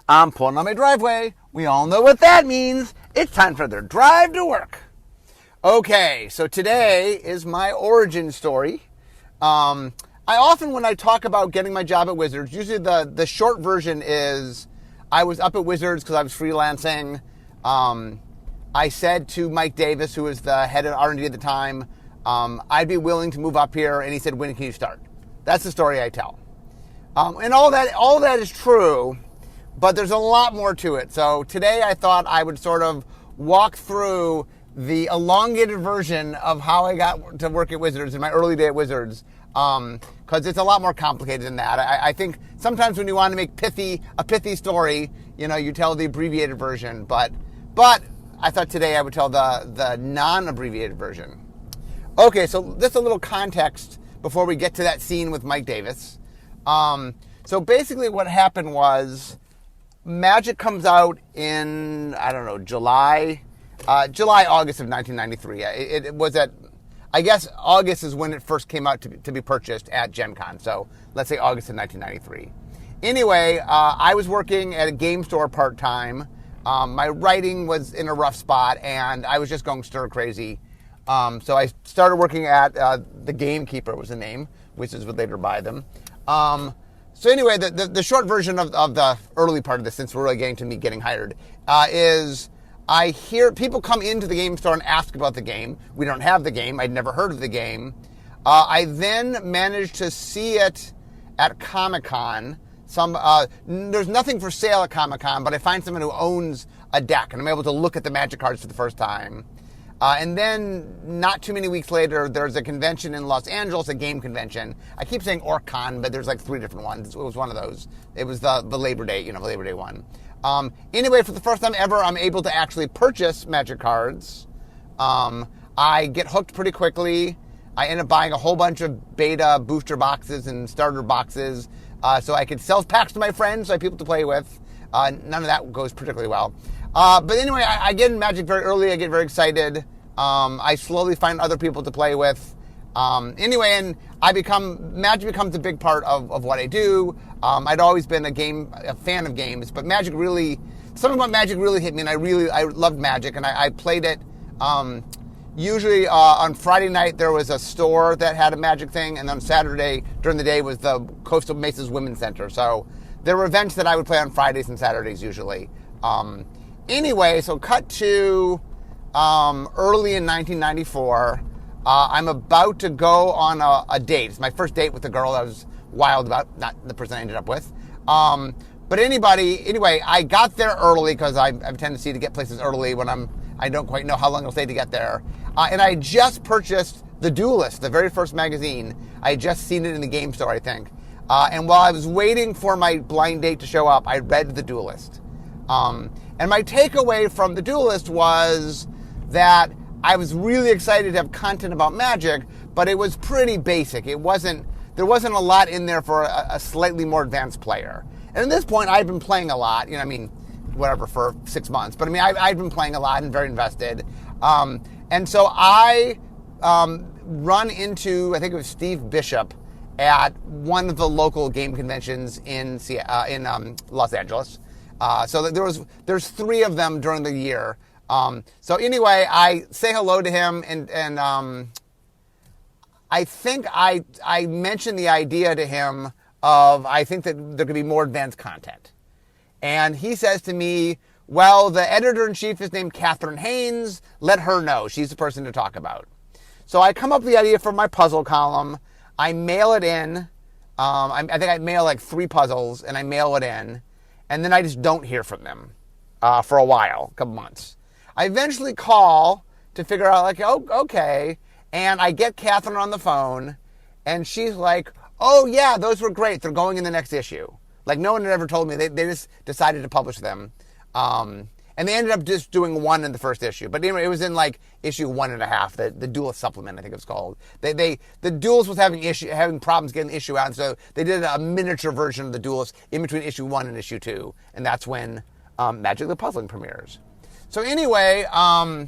I'm pulling on my driveway. We all know what that means. It's time for their drive to work. Okay, so today is my origin story. I often, when I talk about getting my job at Wizards, usually the short version is I was up at Wizards because I was freelancing. I said to Mike Davis, who was the head of R&D at the time, I'd be willing to move up here, and he said, when can you start? That's the story I tell. And all that is true, but there's a lot more to it. So today I thought I would sort of walk through the elongated version of how I got to work at Wizards in my early day at Wizards, because it's a lot more complicated than that. I think sometimes when you want to make a pithy story, you tell the abbreviated version, but I thought today I would tell the non-abbreviated version. Okay, so just a little context before we get to that scene with Mike Davis. So basically what happened was Magic comes out in, July, August of 1993. It was I guess August is when it first came out to be purchased at Gen Con. So let's say August of 1993. Anyway, I was working at a game store part-time. My writing was in a rough spot, and I was just going stir crazy. So I started working at the Gamekeeper was the name. Wizards would later buy them. So anyway, the short version of the early part of this, since we're really getting to me getting hired, is I hear people come into the game store and ask about the game. We don't have the game. I'd never heard of the game. I then managed to see it at Comic-Con. There's nothing for sale at Comic-Con, but I find someone who owns a deck, and I'm able to look at the Magic cards for the first time. And then, not too many weeks later, there's a convention in Los Angeles, a game convention. I keep saying OrcCon, but there's like 3 different ones. It was one of those. It was the Labor Day, Labor Day one. Anyway, for the first time ever, I'm able to actually purchase Magic cards. I get hooked pretty quickly. I end up buying a whole bunch of beta booster boxes and starter boxes so I could sell packs to my friends, so I have people to play with. None of that goes particularly well. But anyway, I get in Magic very early. I get very excited. I slowly find other people to play with. Anyway, and Magic becomes a big part of what I do. I'd always been a fan of games, but something about Magic really hit me, and I loved Magic, and I played it. Usually on Friday night there was a store that had a Magic thing, and on Saturday during the day was the Coastal Mesas Women's Center. So there were events that I would play on Fridays and Saturdays usually. Anyway, so cut to early in 1994. I'm about to go on a date. It's my first date with a girl I was wild about, not the person I ended up with. But anyway, I got there early because I have a tendency to get places early when I don't quite know how long it'll take to get there. And I just purchased The Duelist, the very first magazine. I had just seen it in the game store, I think. And while I was waiting for my blind date to show up, I read The Duelist. And my takeaway from The Duelist was that I was really excited to have content about Magic, but it was pretty basic. There wasn't a lot in there for a slightly more advanced player. And at this point, I'd been playing a lot, for 6 months. But I'd been playing a lot and very invested. And so I run into, I think it was Steve Bishop, at one of the local game conventions in Los Angeles. So there's 3 of them during the year. So anyway, I say hello to him, and I think I mentioned the idea to him of, I think that there could be more advanced content. And he says to me, well, the editor-in-chief is named Catherine Haynes. Let her know. She's the person to talk about. So I come up with the idea for my puzzle column. I mail it in. I think I mail like 3 puzzles, and I mail it in. And then I just don't hear from them for a while, a couple months. I eventually call to figure out, okay. And I get Catherine on the phone, and she's like, oh, yeah, those were great. They're going in the next issue. Like, no one had ever told me. They just decided to publish them. And they ended up just doing 1 in the first issue. But anyway, it was in, issue 1.5, the Duelist supplement, I think it was called. The Duelist was having problems getting the issue out, and so they did a miniature version of the Duelist in between issue 1 and issue 2. And that's when Magic the Puzzling premieres. So anyway, I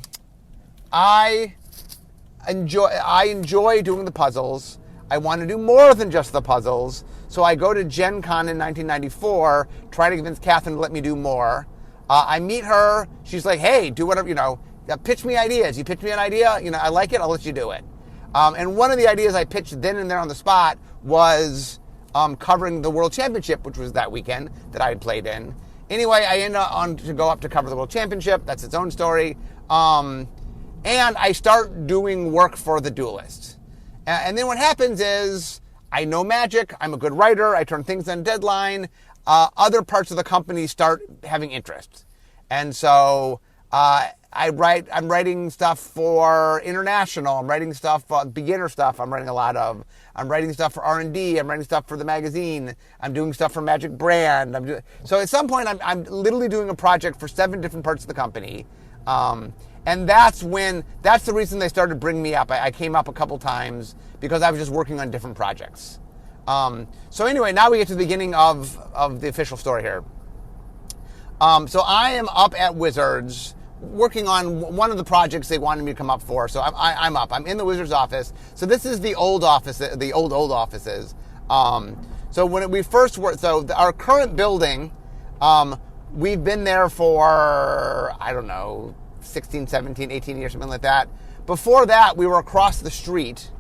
enjoy doing the puzzles. I want to do more than just the puzzles. So I go to Gen Con in 1994, trying to convince Catherine to let me do more. I meet her. She's like, hey, do whatever, pitch me ideas. You pitch me an idea, I like it, I'll let you do it. And one of the ideas I pitched then and there on the spot was covering the World Championship, which was that weekend that I had played in. Anyway, I ended up on to go up to cover the World Championship. That's its own story. And I start doing work for the Duelist. And then what happens is I know Magic. I'm a good writer. I turn things on deadline. Other parts of the company start having interest. And so I'm writing stuff for international. I'm writing stuff, beginner stuff I'm writing a lot of. I'm writing stuff for R&D. I'm writing stuff for the magazine. I'm doing stuff for Magic Brand. So at some point, I'm literally doing a project for 7 different parts of the company. And that's the reason they started bringing me up. I came up a couple times because I was just working on different projects. So anyway, now we get to the beginning of the official story here. So I am up at Wizards working on one of the projects they wanted me to come up for. So I'm up. I'm in the Wizards office. So this is the old office, the old offices. So when we first worked, our current building, we've been there for, 16, 17, 18 years, something like that. Before that, we were across the street.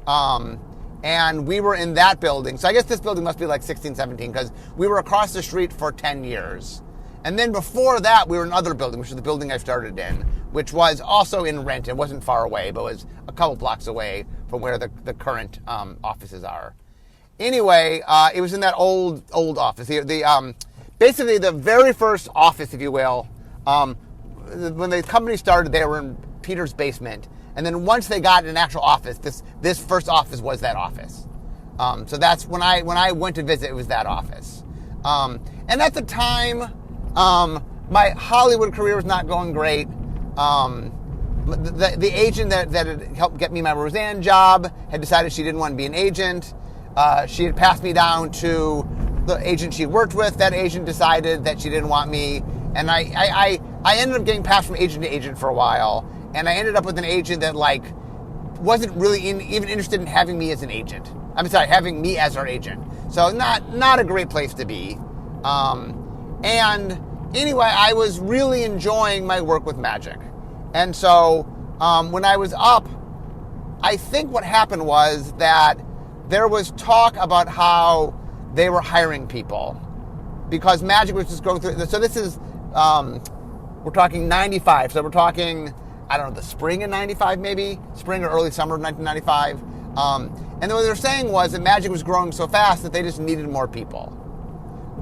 And we were in that building. So I guess this building must be like 16, 17, because we were across the street for 10 years. And then before that, we were in another building, which is the building I started in, which was also in Renton. It wasn't far away, but was a couple blocks away from where the current offices are. Anyway, it was in that old office. Basically, the very first office, if you will, when the company started, they were in Peter's basement. And then once they got an actual office, this first office was that office. So that's when I went to visit, it was that office. And at the time, my Hollywood career was not going great. The agent that had helped get me my Roseanne job had decided she didn't want to be an agent. She had passed me down to the agent she worked with. That agent decided that she didn't want me. And I ended up getting passed from agent to agent for a while. And I ended up with an agent that wasn't really even interested in having me as an agent. I'm sorry, having me as her agent. So not a great place to be. And anyway, I was really enjoying my work with Magic. And so when I was up, I think what happened was that there was talk about how they were hiring people because Magic was just going through. So this is, we're talking 95. So we're talking, the spring of 95 maybe, spring or early summer of 1995. And then what they were saying was that Magic was growing so fast that they just needed more people.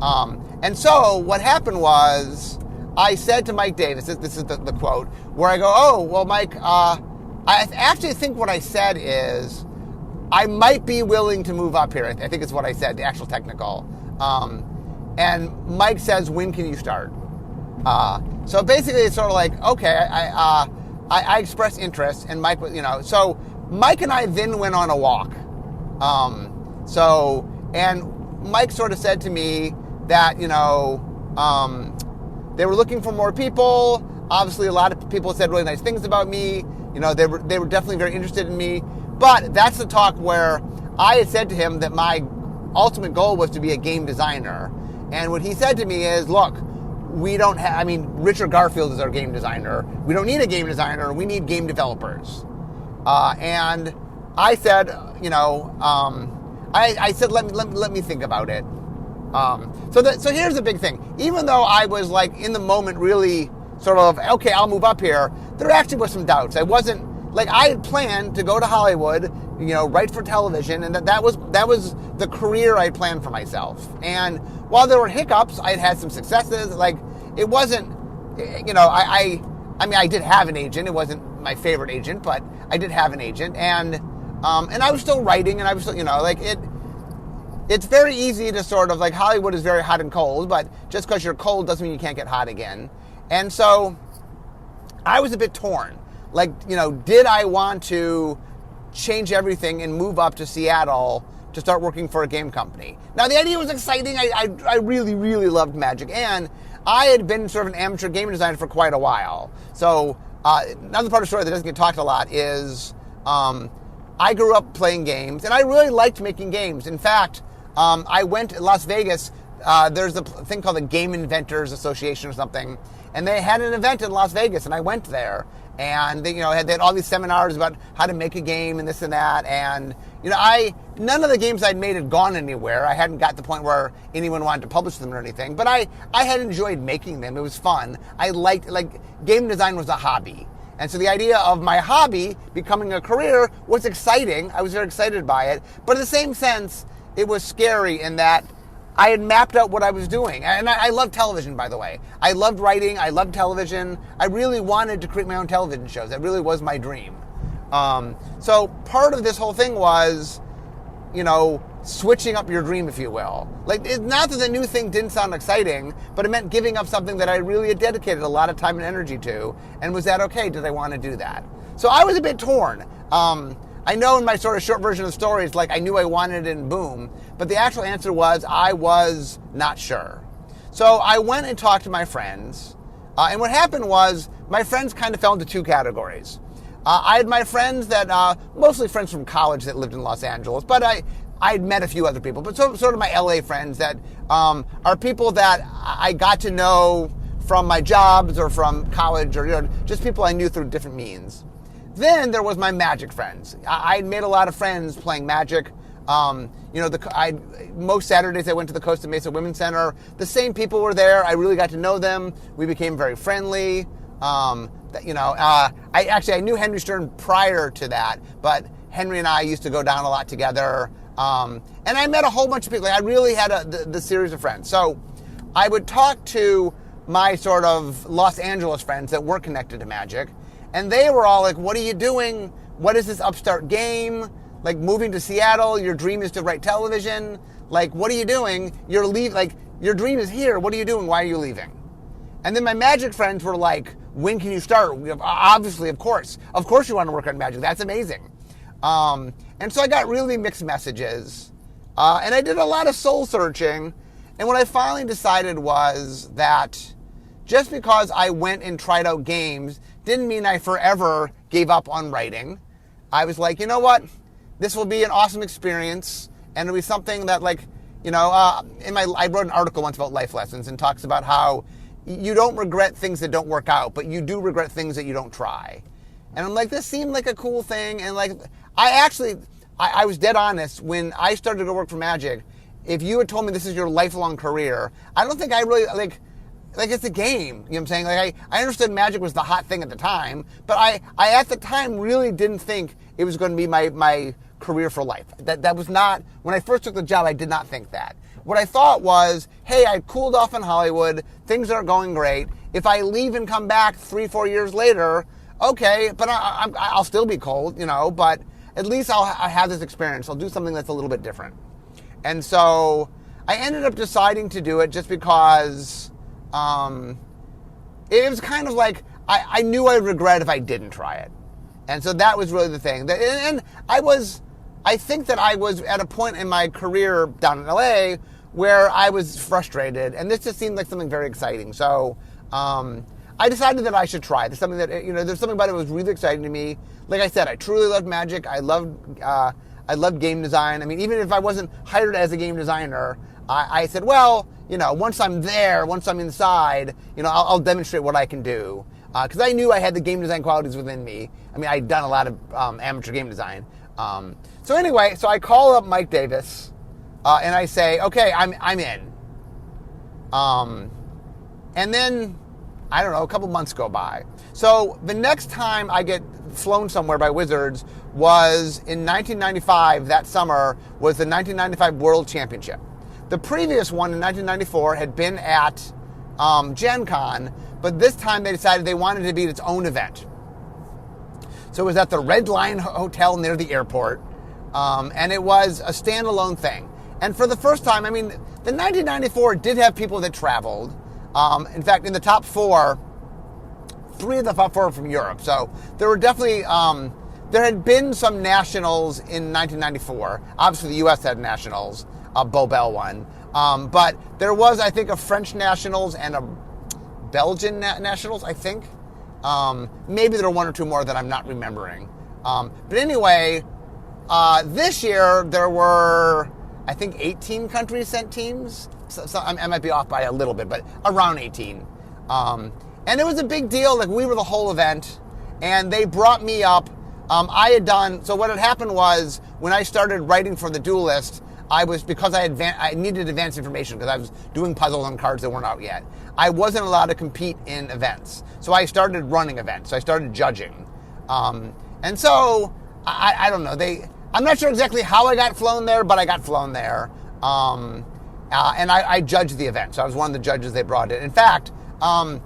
And so what happened was I said to Mike Davis, this is the quote, where I go, oh, well, Mike, I actually think what I said is I might be willing to move up here. I think it's what I said, the actual technical. And Mike says, when can you start? So basically it's sort of like, okay, I expressed interest, and Mike was, so Mike and I then went on a walk. And Mike sort of said to me that, they were looking for more people. Obviously, a lot of people said really nice things about me. They were definitely very interested in me. But that's the talk where I had said to him that my ultimate goal was to be a game designer. And what he said to me is, look, we don't have, Richard Garfield is our game designer. We don't need a game designer. We need game developers. And I said, I said, let me think about it. So here's the big thing. Even though I was in the moment really sort of, okay, I'll move up here, there actually was some doubts. I wasn't, I had planned to go to Hollywood, write for television, and that was the career I planned for myself. And while there were hiccups, I had some successes. It wasn't, I did have an agent. It wasn't my favorite agent, but I did have an agent, and I was still writing, and I was still, it's very easy to sort of, Hollywood is very hot and cold, but just because you're cold doesn't mean you can't get hot again. And so I was a bit torn. Did I want to change everything and move up to Seattle to start working for a game company? Now, the idea was exciting. I really, really loved Magic. And I had been sort of an amateur game designer for quite a while. So another part of the story that doesn't get talked a lot is I grew up playing games, and I really liked making games. In fact, I went to Las Vegas. There's a thing called the Game Inventors Association or something, and they had an event in Las Vegas, and I went there. And they had all these seminars about how to make a game and this and that. And none of the games I'd made had gone anywhere. I hadn't got to the point where anyone wanted to publish them or anything. But I had enjoyed making them. It was fun. I liked game design was a hobby. And so the idea of my hobby becoming a career was exciting. I was very excited by it. But in the same sense, it was scary in that I had mapped out what I was doing. And I love television, by the way. I loved writing. I loved television. I really wanted to create my own television shows. That really was my dream. So part of this whole thing was, switching up your dream, if you will. It's not that the new thing didn't sound exciting, but it meant giving up something that I really had dedicated a lot of time and energy to. And was that okay? Did I want to do that? So I was a bit torn. I know in my sort of short version of the story, it's I knew I wanted it and boom. But the actual answer was I was not sure. So I went and talked to my friends. And what happened was my friends kind of fell into two categories. I had my friends that, mostly friends from college that lived in Los Angeles, but I had met a few other people. But sort of my LA friends that are people that I got to know from my jobs or from college or just people I knew through different means. Then there was my Magic friends. I made a lot of friends playing Magic. Most Saturdays I went to the Costa Mesa Women's Center. The same people were there. I really got to know them. We became very friendly. I knew Henry Stern prior to that, but Henry and I used to go down a lot together. And I met a whole bunch of people. I really had the series of friends. So I would talk to my sort of Los Angeles friends that weren't connected to Magic. And they were all like, what are you doing? What is this upstart game? Moving to Seattle, your dream is to write television. What are you doing? Your dream is here. What are you doing? Why are you leaving? And then my Magic friends were like, when can you start? Obviously, of course. Of course you want to work on Magic. That's amazing. And so I got really mixed messages. And I did a lot of soul searching. And what I finally decided was that just because I went and tried out games didn't mean I forever gave up on writing. I was like, you know what? This will be an awesome experience, and it'll be something that, I wrote an article once about life lessons and talks about how you don't regret things that don't work out, but you do regret things that you don't try. And I'm like, this seemed like a cool thing, and I was dead honest when I started to work for Magic. If you had told me this is your lifelong career, I don't think I really it's a game, you know what I'm saying? I understood Magic was the hot thing at the time, but I at the time really didn't think it was going to be my career for life. That was not, when I first took the job, I did not think that. What I thought was, hey, I cooled off in Hollywood, things are going great. If I leave and come back 3-4 years later, okay, but I'll still be cold, but at least I'll have this experience. I'll do something that's a little bit different. And so I ended up deciding to do it just because it was kind of I knew I'd regret if I didn't try it. And so that was really the thing. And I think that I was at a point in my career down in LA where I was frustrated, and this just seemed like something very exciting. So I decided that I should try. There's something that, there's something about it that was really exciting to me. Like I said, I truly loved Magic. I loved game design. I mean, even if I wasn't hired as a game designer, I said, well, once I'm there, once I'm inside, I'll demonstrate what I can do. Because I knew I had the game design qualities within me. I mean, I'd done a lot of amateur game design. So I call up Mike Davis, and I say, okay, I'm in. And then, I don't know, a couple months go by. So the next time I get flown somewhere by Wizards was in 1995. That summer was the 1995 World Championship. The previous one in 1994 had been at Gen Con, but this time they decided they wanted to be its own event. So it was at the Red Lion Hotel near the airport, and it was a standalone thing. And for the first time, I mean, the 1994 did have people that traveled. In fact, in the top four, 3 of the top 4 were from Europe. So there were definitely, there had been some nationals in 1994. Obviously, the U.S. had nationals. Bo Bell won. But there was, I think, a French nationals and a Belgian nationals, I think. Maybe there were 1 or 2 more that I'm not remembering. But anyway, this year there were I think 18 countries sent teams. So I might be off by a little bit, but around 18. And it was a big deal. Like, we were the whole event, and they brought me up. So what had happened was, when I started writing for the Duelist, because I needed advanced information because I was doing puzzles on cards that weren't out yet. I wasn't allowed to compete in events. So I started running events. So I started judging. And so, I don't know. I'm not sure exactly how I got flown there, but I got flown there. And I judged the event. So I was one of the judges they brought in. In fact, I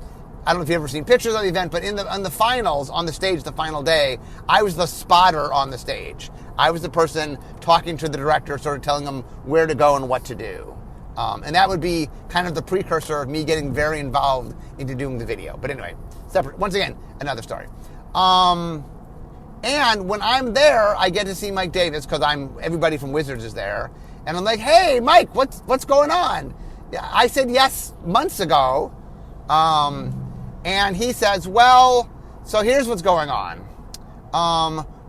don't know if you've ever seen pictures of the event, but on the finals, on the stage, the final day, I was the spotter on the stage. I was the person talking to the director, sort of telling them where to go and what to do. And that would be kind of the precursor of me getting very involved into doing the video. But anyway, separate. Once again, another story. And when I'm there, I get to see Mike Davis because everybody from Wizards is there. And I'm like, hey, Mike, what's going on? I said yes months ago. And he says, well, so here's what's going on.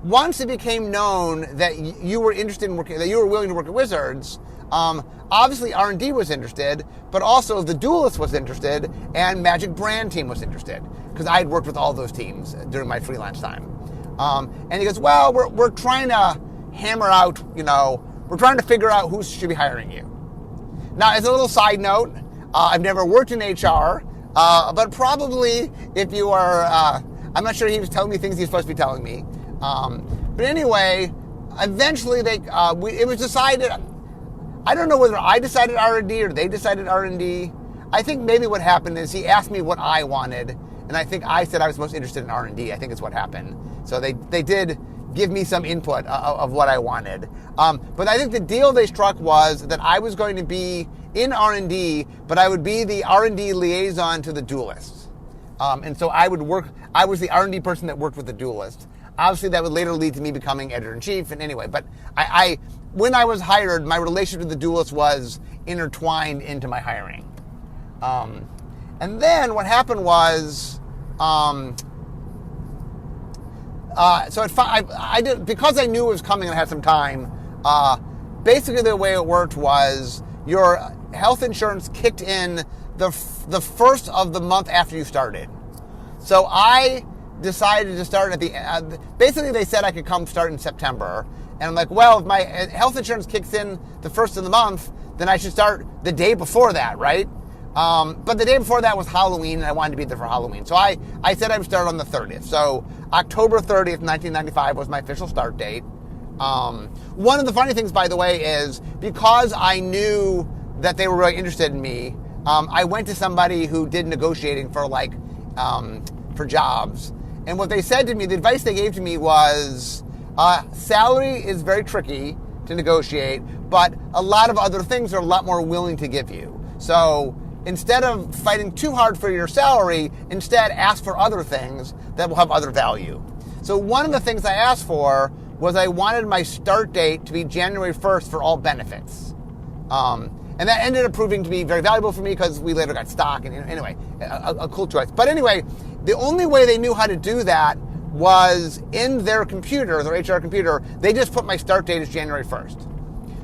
Once it became known that you were interested in working, that you were willing to work at Wizards, obviously R&D was interested, but also the Duelist was interested, and Magic Brand team was interested, because I had worked with all those teams during my freelance time. And he goes, well, we're trying to hammer out, we're trying to figure out who should be hiring you. Now, as a little side note, I've never worked in HR, but probably if you are, I'm not sure he was telling me things he's supposed to be telling me. But anyway, eventually it was decided. I don't know whether I decided R&D or they decided R&D. I think maybe what happened is he asked me what I wanted, and I think I said I was most interested in R&D. I think it's what happened. So they did give me some input of what I wanted. But I think the deal they struck was that I was going to be in R&D, but I would be the R&D liaison to the Duelists. And so I was the R&D person that worked with the Duelist. Obviously, that would later lead to me becoming editor-in-chief. And anyway, but when I was hired, my relationship with the Duelist was intertwined into my hiring. And then what happened was, because I knew it was coming and I had some time, basically the way it worked was your health insurance kicked in the first of the month after you started. So I decided to start at the basically they said I could come start in September, and I'm like, well, if my health insurance kicks in the first of the month, then I should start the day before that, right? But the day before that was Halloween, and I wanted to be there for Halloween, so I said I would start on the 30th. So October 30th, 1995 was my official start date. One of the funny things, by the way, is because I knew that they were really interested in me, I went to somebody who did negotiating for for jobs. And what they said to me, the advice they gave to me was, salary is very tricky to negotiate, but a lot of other things are a lot more willing to give you. So instead of fighting too hard for your salary, instead ask for other things that will have other value. So one of the things I asked for was I wanted my start date to be January 1st for all benefits. And that ended up proving to be very valuable for me because we later got stock. And anyway, a cool choice. But anyway, the only way they knew how to do that was in their computer, their HR computer, they just put my start date as January 1st.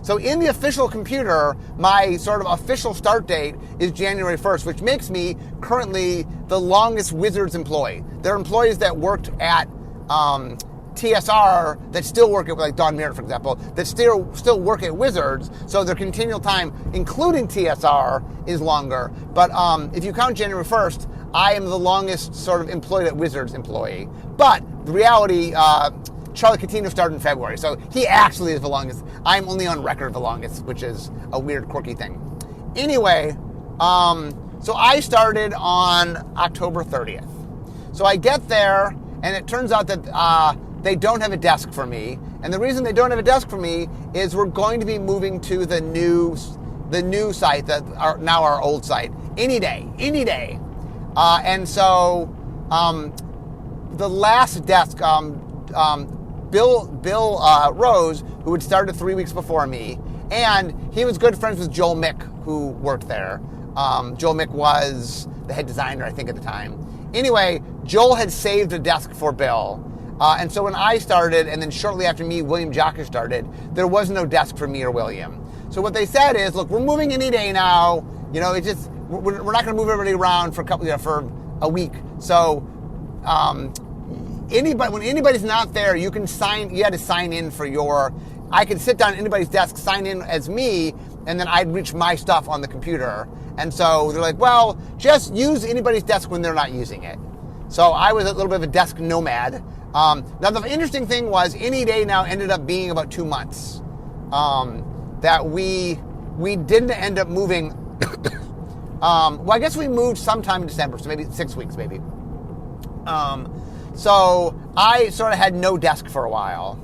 So in the official computer, my sort of official start date is January 1st, which makes me currently the longest Wizards employee. There are employees that worked at TSR that still work at, like Don Merritt, for example, that still work at Wizards, so their continual time, including TSR, is longer. But if you count January 1st, I am the longest sort of employed at Wizards employee. But the reality, Charlie Catino started in February, so he actually is the longest. I'm only on record the longest, which is a weird, quirky thing. Anyway, so I started on October 30th. So I get there, and it turns out that they don't have a desk for me. And the reason they don't have a desk for me is we're going to be moving to the new site, that are now our old site, any day. And so the last desk, Bill Rose, who had started 3 weeks before me, and he was good friends with Joel Mick, who worked there. Joel Mick was the head designer, I think, at the time. Anyway, Joel had saved a desk for Bill. And so when I started, and then shortly after me, William Jocka started, there was no desk for me or William. So what they said is, look, we're moving any day now. It's just we're not going to move everybody around for for a week. So when anybody's not there, you had to sign in for I could sit down at anybody's desk, sign in as me, and then I'd reach my stuff on the computer. And so they're like, well, just use anybody's desk when they're not using it. So I was a little bit of a desk nomad. Now the interesting thing was, any day now ended up being about 2 months that we didn't end up moving. Well, I guess we moved sometime in December, so maybe 6 weeks, maybe. So I sort of had no desk for a while.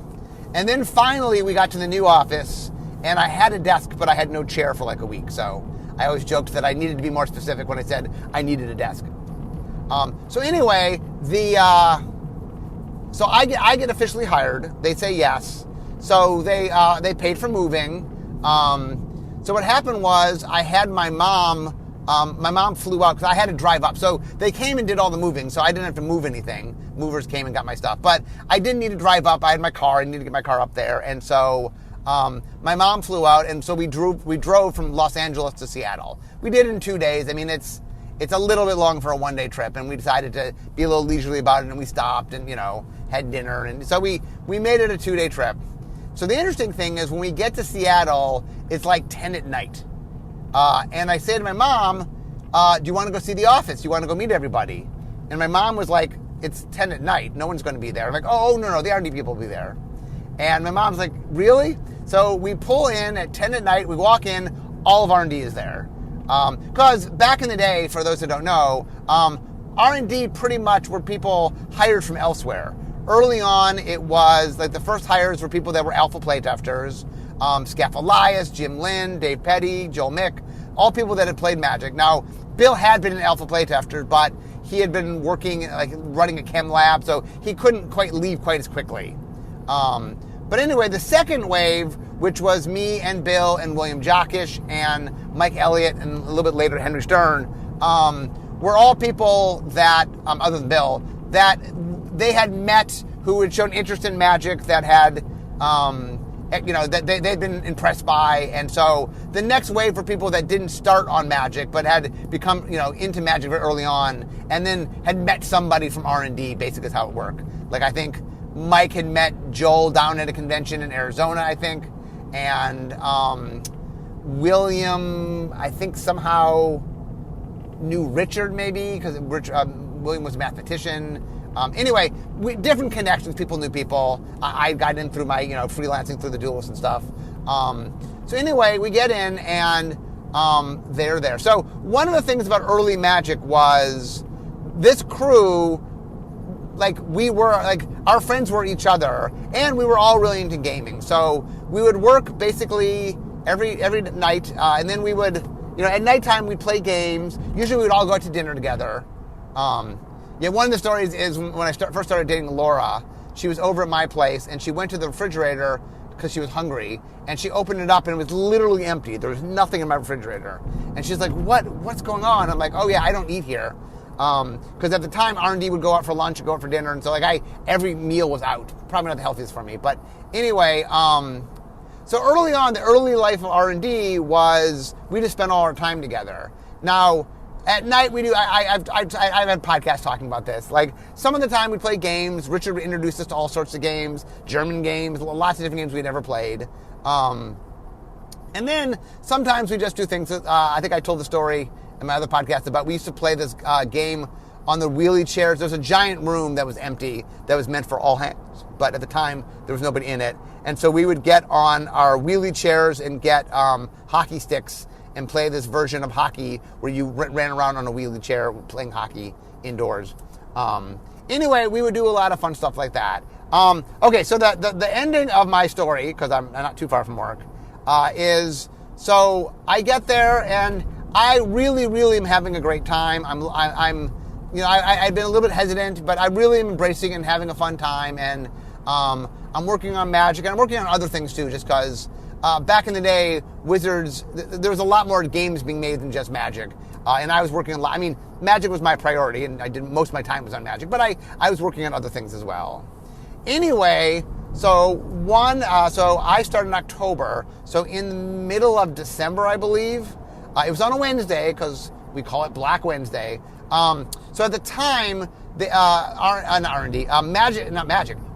And then finally we got to the new office, and I had a desk, but I had no chair for like a week. So I always joked that I needed to be more specific when I said I needed a desk. So anyway, so I get officially hired. They say yes. So they paid for moving. So what happened was, I had my mom flew out because I had to drive up. So they came and did all the moving, so I didn't have to move anything. Movers came and got my stuff. But I didn't need to drive up. I had my car. I needed to get my car up there. And so my mom flew out, and so we drove from Los Angeles to Seattle. We did it in 2 days. I mean, it's a little bit long for a one-day trip, and we decided to be a little leisurely about it, and we stopped and, had dinner. And so we made it a 2-day trip. So the interesting thing is, when we get to Seattle, it's like 10 at night. And I say to my mom, do you want to go see the office? Do you want to go meet everybody? And my mom was like, it's 10 at night. No one's going to be there. I'm like, oh, no, the R&D people will be there. And my mom's like, really? So we pull in at 10 at night. We walk in. All of R&D is there. Because back in the day, for those that don't know, R&D pretty much were people hired from elsewhere. Early on, it was like the first hires were people that were alpha playtesters. Scaff Elias, Jim Lynn, Dave Petty, Joel Mick, all people that had played Magic. Now, Bill had been an alpha playtester, but he had been working, like running a chem lab, so he couldn't quite leave quite as quickly. But anyway, the second wave, which was me and Bill and William Jockish and Mike Elliott and a little bit later Henry Stern, were all people that, other than Bill, that they had met, who had shown interest in Magic, that had, that they'd been impressed by. And so the next wave for people that didn't start on Magic, but had become, into Magic very early on, and then had met somebody from R&D, basically is how it worked. Like, I think Mike had met Joel down at a convention in Arizona, I think. And William, I think, somehow knew Richard, maybe, because William was a mathematician. Anyway, different connections. People knew people. I got in through my, freelancing through the Duelist and stuff. So anyway, we get in, and they're there. So one of the things about early Magic was this crew, our friends were each other, and we were all really into gaming. So we would work basically every night, and then we would, at nighttime we'd play games. Usually we would all go out to dinner together. One of the stories is when I first started dating Laura, she was over at my place, and she went to the refrigerator because she was hungry, and she opened it up, and it was literally empty. There was nothing in my refrigerator. And she's like, what's going on? I'm like, oh yeah, I don't eat here. Because at the time, R&D would go out for lunch and go out for dinner, and so every meal was out. Probably not the healthiest for me. But anyway, so early on, the early life of R&D was we just spent all our time together. Now, at night, we do. I've had podcasts talking about this. Like, some of the time we play games. Richard would introduce us to all sorts of games, German games, lots of different games we'd never played. And then sometimes we just do things. I think I told the story in my other podcast about we used to play this game on the wheelie chairs. There's a giant room that was empty that was meant for all hands, but at the time there was nobody in it. And so we would get on our wheelie chairs and get hockey sticks and play this version of hockey where you ran around on a wheelie chair playing hockey indoors. Anyway, we would do a lot of fun stuff like that. Okay, so the ending of my story, because I'm not too far from work, is so I get there and I really, really am having a great time. I've been a little bit hesitant, but I really am embracing and having a fun time. And I'm working on Magic, and I'm working on other things too, just because back in the day, Wizards, there was a lot more games being made than just Magic. And I was working a lot. I mean, Magic was my priority, and most of my time was on Magic, but I was working on other things as well. Anyway, So I started in October. So in the middle of December, I believe, it was on a Wednesday because we call it Black Wednesday. So at the time, the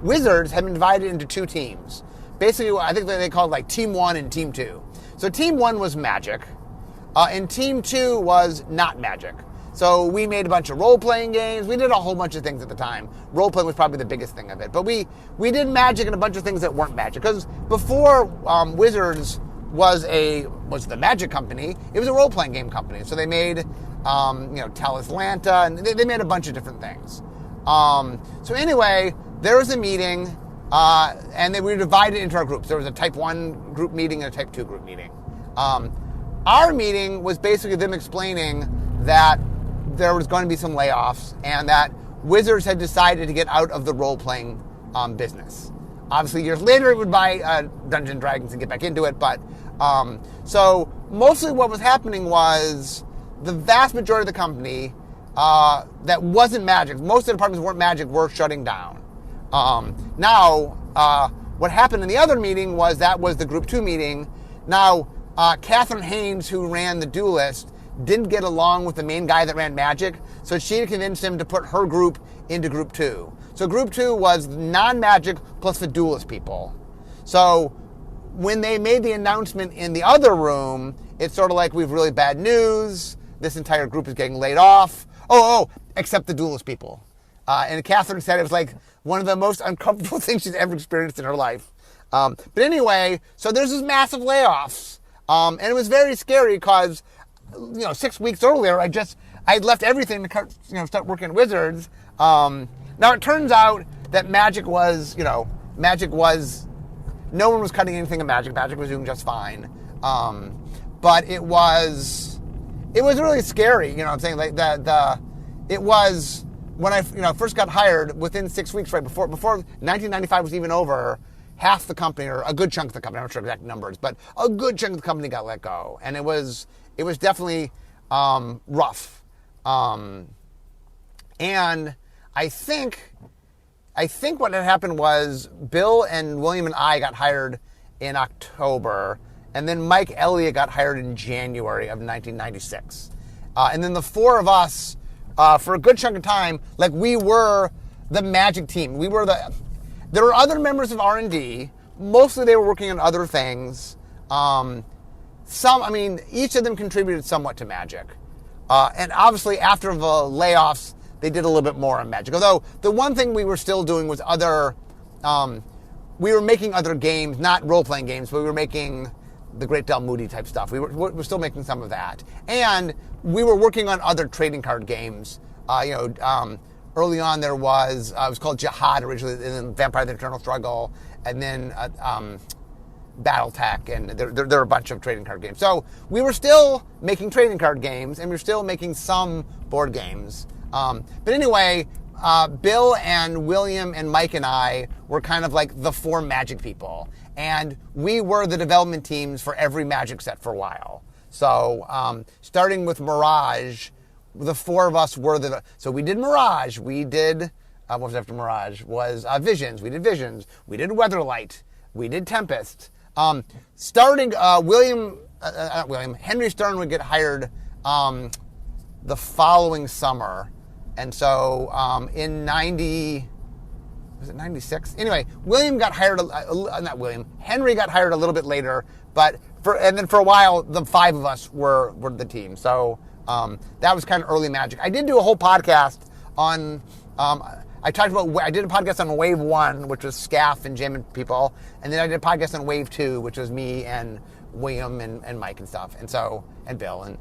Wizards had been divided into two teams. Basically, I think they called like Team 1 and Team 2. So Team 1 was Magic, and Team 2 was not Magic. So we made a bunch of role-playing games. We did a whole bunch of things at the time. Role-playing was probably the biggest thing of it. But we did Magic and a bunch of things that weren't Magic. Because before Wizards was the Magic company, it was a role-playing game company. So they made, Talislanta, and they made a bunch of different things. So anyway, there was a meeting, and then we were divided into our groups. There was a Type 1 group meeting and a Type 2 group meeting. Our meeting was basically them explaining that there was going to be some layoffs and that Wizards had decided to get out of the role-playing business. Obviously, years later, it would buy Dungeons & Dragons and get back into it. But so mostly what was happening was the vast majority of the company that wasn't Magic, most of the departments weren't Magic, were shutting down. What happened in the other meeting was that was the Group 2 meeting. Now, Catherine Haynes, who ran The Duelist, didn't get along with the main guy that ran Magic, so she convinced him to put her group into Group 2. So Group 2 was non-Magic plus the Duelist people. So when they made the announcement in the other room, it's sort of like, we've really bad news, this entire group is getting laid off. Except the Duelist people. And Catherine said it was like one of the most uncomfortable things she's ever experienced in her life. But anyway, so there's this massive layoffs. And it was very scary because 6 weeks earlier, I'd left everything to start working at Wizards. Now it turns out that Magic was, no one was cutting anything in Magic. Magic was doing just fine. But it was really scary. You know what I'm saying? Like it was when I first got hired. Within 6 weeks, right before 1995 was even over, half the company, or a good chunk of the company, I'm not sure exact numbers, but a good chunk of the company got let go, and it was definitely rough. And I think what had happened was Bill and William and I got hired in October, and then Mike Elliott got hired in January of 1996. And then the four of us, for a good chunk of time, like we were the Magic team. There were other members of R&D. Mostly they were working on other things. Each of them contributed somewhat to Magic. And obviously after the layoffs, they did a little bit more on Magic. Although the one thing we were still doing was we were making other games, not role-playing games, but we were making the Great Del Moody type stuff. We're still making some of that. And we were working on other trading card games. Early on there was, it was called Jihad originally, and then Vampire the Eternal Struggle, and then Battletech, and there are a bunch of trading card games. So we were still making trading card games, and we were still making some board games. But anyway, Bill and William and Mike and I were kind of like the four Magic people. And we were the development teams for every Magic set for a while. So starting with Mirage, the four of us were so we did Mirage, we did, what was after Mirage, was Visions, we did Weatherlight, we did Tempest. Starting, Henry Stern would get hired the following summer. And so in 96? Anyway, Henry got hired a little bit later, and then for a while, the five of us were the team. So that was kind of early Magic. I did do a whole podcast on, I did a podcast on Wave 1, which was Scaff and Jim and people, and then I did a podcast on Wave 2, which was me and William and Mike and stuff, and Bill. And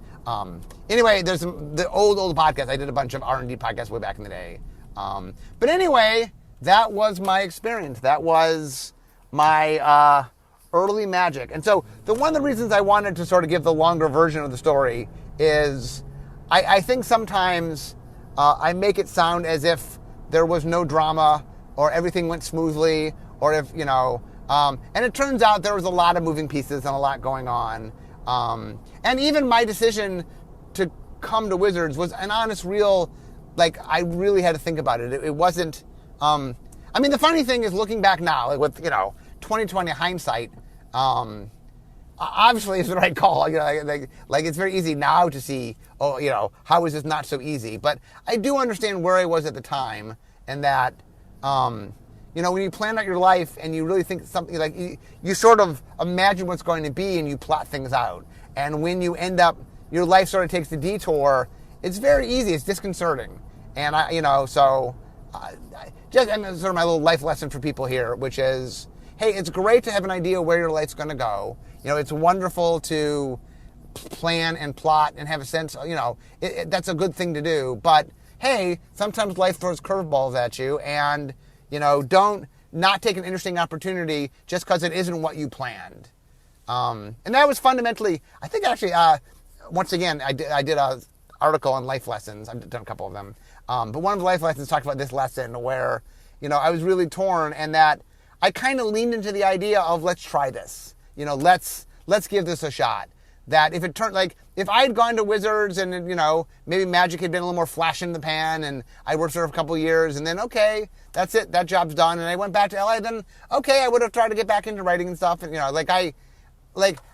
anyway, there's the old podcast. I did a bunch of R&D podcasts way back in the day. But anyway, that was my experience. That was my early Magic. And so one of the reasons I wanted to sort of give the longer version of the story is I think sometimes I make it sound as if there was no drama or everything went smoothly, or if, and it turns out there was a lot of moving pieces and a lot going on. And even my decision to come to Wizards was an honest, real, I really had to think about it. It wasn't, I mean, the funny thing is looking back now, like with, 2020 hindsight, obviously it's the right call. Like it's very easy now to see, how is this not so easy? But I do understand where I was at the time, and that, when you plan out your life and you really think something like you sort of imagine what's going to be and you plot things out. And when you end up, your life sort of takes the detour, it's very easy. It's disconcerting. And just sort of my little life lesson for people here, which is, hey, it's great to have an idea where your life's going to go. It's wonderful to plan and plot and have a sense, that's a good thing to do. But, hey, sometimes life throws curveballs at you, and, don't not take an interesting opportunity just because it isn't what you planned. And that was fundamentally, I think actually, once again, I did a article on life lessons. I've done a couple of them. But one of the life lessons talked about this lesson where, I was really torn, and that I kind of leaned into the idea of let's try this. Let's give this a shot. That if it turned, like, if I had gone to Wizards and, maybe magic had been a little more flash in the pan and I worked there for a couple of years and then, okay, that's it, that job's done, and I went back to LA, then, okay, I would have tried to get back into writing and stuff. And,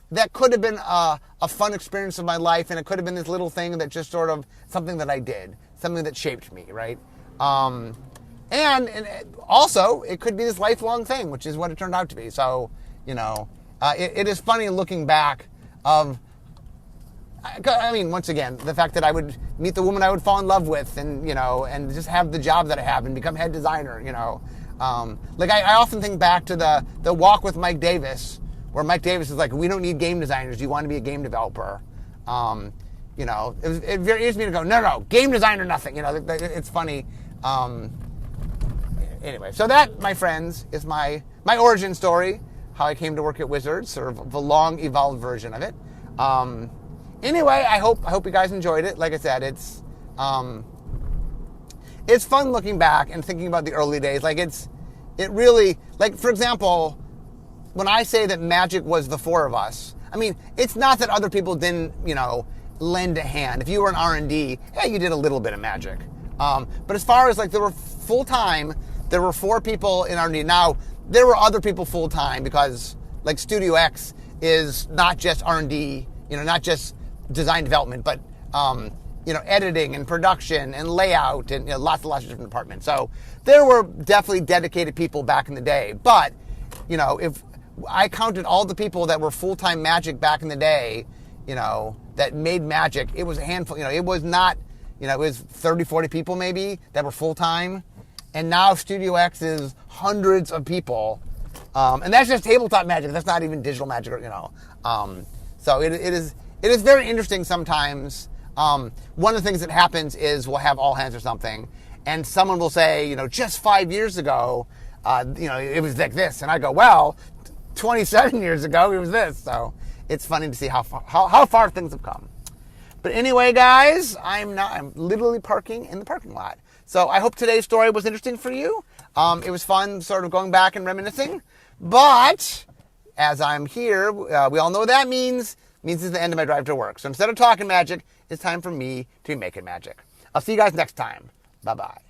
that could have been a fun experience of my life, and it could have been this little thing that just sort of something that I did, something that shaped me, right? And also, it could be this lifelong thing, which is what it turned out to be. So, it is funny looking back of, once again, the fact that I would meet the woman I would fall in love with and, and just have the job that I have and become head designer, I often think back to the walk with Mike Davis, where Mike Davis is like, we don't need game designers. Do you want to be a game developer? It very easy for me to go, no, game designer, nothing. It's funny. Anyway, so that, my friends, is my origin story, how I came to work at Wizards, sort of the long evolved version of it. Anyway, I hope you guys enjoyed it. Like I said, it's fun looking back and thinking about the early days. It really, for example, when I say that magic was the four of us, it's not that other people didn't, lend a hand. If you were an R&D, yeah, you did a little bit of magic. But as far as there were full-time, there were 4 people in R&D. Now, there were other people full-time because Studio X is not just R&D, not just design development, but, editing and production and layout and lots of different departments. So there were definitely dedicated people back in the day. But, if I counted all the people that were full-time magic back in the day, that made magic, it was a handful. It was not, it was 30, 40 people maybe that were full-time. And now Studio X is hundreds of people. And that's just tabletop magic. That's not even digital magic, So it is very interesting sometimes. One of the things that happens is we'll have all hands or something, and someone will say, just 5 years ago, it was like this. And I go, well, 27 years ago, it was this. So it's funny to see how far things have come. But anyway, guys, I'm literally parking in the parking lot. So I hope today's story was interesting for you. It was fun sort of going back and reminiscing. But as I'm here, we all know what that means. It means it's the end of my drive to work. So instead of talking magic, it's time for me to be making magic. I'll see you guys next time. Bye-bye.